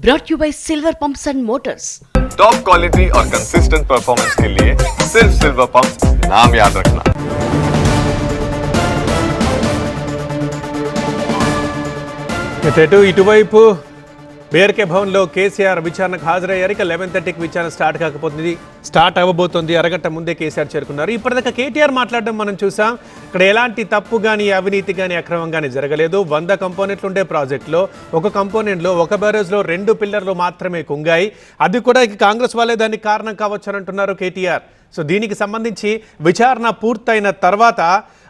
brought you by Silver Pumps and Motors. Top quality और consistent performance के लिए सिर्फ सिल्वर पंप्स नाम याद रखना। ఇటువైపు బీఆర్కే భవన్లో కేసీఆర్ విచారణకు హాజరయ్యారు. ఇక 11:30కి విచారణ స్టార్ట్ అవ్వబోతోంది. అరగంట ముందే కేసీఆర్ చేరుకున్నారు. ఇప్పటిదాకా కేటీఆర్ మాట్లాడడం మనం చూసాం. ఇక్కడ ఎలాంటి తప్పు కానీ అవినీతి కానీ అక్రమం కానీ జరగలేదు. 100 కంపోనెంట్లు ఉండే ప్రాజెక్టులో ఒక కంపోనెంట్లో ఒక బ్యారేజ్లో 2 పిల్లర్లు మాత్రమే కుంగాయి. అది కూడా ఇక కాంగ్రెస్ వాళ్ళే దానికి కారణం కావచ్చు అని అంటున్నారు కేటీఆర్. సో దీనికి సంబంధించి విచారణ పూర్తయిన తర్వాత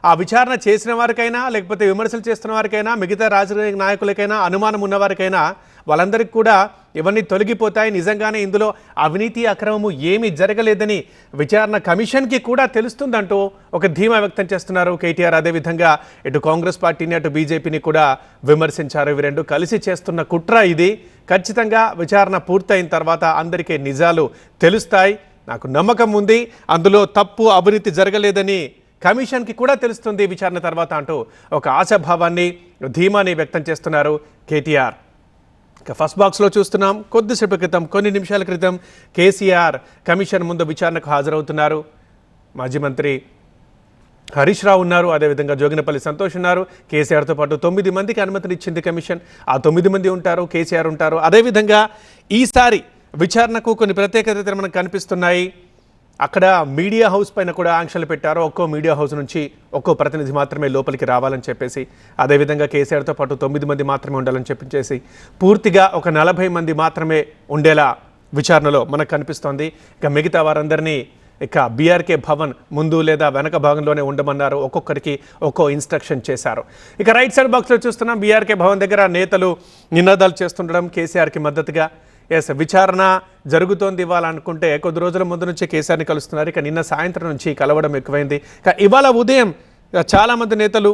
ఆ విచారణ చేసిన వారికైనా లేకపోతే విమర్శలు చేస్తున్న వారికైనా మిగతా రాజకీయ నాయకులకైనా అనుమానం ఉన్నవారికైనా వాళ్ళందరికీ కూడా ఇవన్నీ తొలగిపోతాయి. నిజంగానే ఇందులో అవినీతి అక్రమము ఏమీ జరగలేదని విచారణ కమిషన్కి కూడా తెలుస్తుందంటూ ఒక ధీమా వ్యక్తం చేస్తున్నారు కేటీఆర్. అదేవిధంగా ఇటు కాంగ్రెస్ పార్టీని అటు బీజేపీని కూడా విమర్శించారు. ఇవి రెండు కలిసి చేస్తున్న కుట్ర ఇది. ఖచ్చితంగా విచారణ పూర్తయిన తర్వాత అందరికీ నిజాలు తెలుస్తాయి. నాకు నమ్మకం ఉంది అందులో తప్పు అవినీతి జరగలేదని కమిషన్కి కూడా తెలుస్తుంది విచారణ తర్వాత అంటూ ఒక ఆశాభావాన్ని ధీమాని వ్యక్తం చేస్తున్నారు కేటీఆర్. ఇక ఫస్ట్ బాక్స్లో చూస్తున్నాం. కొద్దిసేపు క్రితం కొన్ని నిమిషాల క్రితం కేసీఆర్ కమిషన్ ముందు విచారణకు హాజరవుతున్నారు. మాజీ మంత్రి హరీష్ రావు ఉన్నారు, అదేవిధంగా జోగినపల్లి సంతోష్ ఉన్నారు. కేసీఆర్తో పాటు 9 మందికి అనుమతిని ఇచ్చింది కమిషన్. ఆ 9 మంది ఉంటారు, కేసీఆర్ ఉంటారు. అదేవిధంగా ఈసారి విచారణకు కొన్ని ప్రత్యేకతలు మనకు కనిపిస్తున్నాయి. అక్కడ మీడియా హౌస్ పైన కూడా ఆంక్షలు పెట్టారు. ఒక్కో మీడియా హౌస్ నుంచి ఒక్కో ప్రతినిధి మాత్రమే లోపలికి రావాలని చెప్పేసి, అదేవిధంగా కేసీఆర్తో పాటు 9 మంది మాత్రమే ఉండాలని చెప్పించేసి పూర్తిగా ఒక 40 మంది మాత్రమే ఉండేలా విచారణలో మనకు కనిపిస్తోంది. ఇక మిగతా వారందరినీ ఇక బీఆర్కే భవన్ ముందు లేదా వెనక భాగంలోనే ఉండమన్నారు. ఒక్కొక్కరికి ఒక్కో ఇన్స్ట్రక్షన్ చేశారు. ఇక రైట్ సైడ్ బాక్స్లో చూస్తున్నాం. బీఆర్కే భవన్ దగ్గర నేతలు నినాదాలు చేస్తుండడం కేసీఆర్కి మద్దతుగా. విచారణ జరుగుతోంది ఇవాళ అనుకుంటే కొద్ది రోజుల ముందు నుంచి కేసీఆర్ని కలుస్తున్నారు. ఇక నిన్న సాయంత్రం నుంచి కలవడం ఎక్కువైంది. ఇక ఇవాళ ఉదయం చాలామంది నేతలు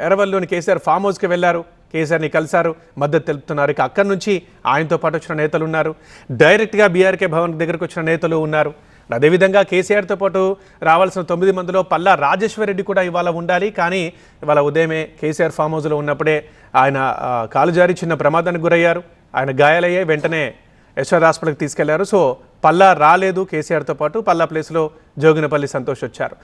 ఎర్రవల్లిలోని కేసీఆర్ ఫామ్ హౌస్కి వెళ్ళారు. కేసీఆర్ని కలిశారు, మద్దతు తెలుపుతున్నారు. ఇక అక్కడి నుంచి ఆయనతో పాటు వచ్చిన నేతలు ఉన్నారు. డైరెక్ట్గా బీఆర్కే భవన్ దగ్గరకు వచ్చిన నేతలు ఉన్నారు. అదేవిధంగా కేసీఆర్తో పాటు రావాల్సిన 9 మందిలో పల్లా రాజేశ్వరరెడ్డి కూడా ఇవాళ ఉండాలి. కానీ ఇవాళ ఉదయమే కేసీఆర్ ఫామ్ హౌస్లో ఉన్నప్పుడే ఆయన కాలు జారి చిన్న ప్రమాదానికి గురయ్యారు. ఆయన గాయాలయ్యాయి. వెంటనే యశ్వర్ హాస్పిటల్కి తీసుకెళ్లారు. సో పల్లా రాలేదు కేసీఆర్తో పాటు. పల్లా ప్లేస్లో జోగినపల్లి సంతోష్ వచ్చారు.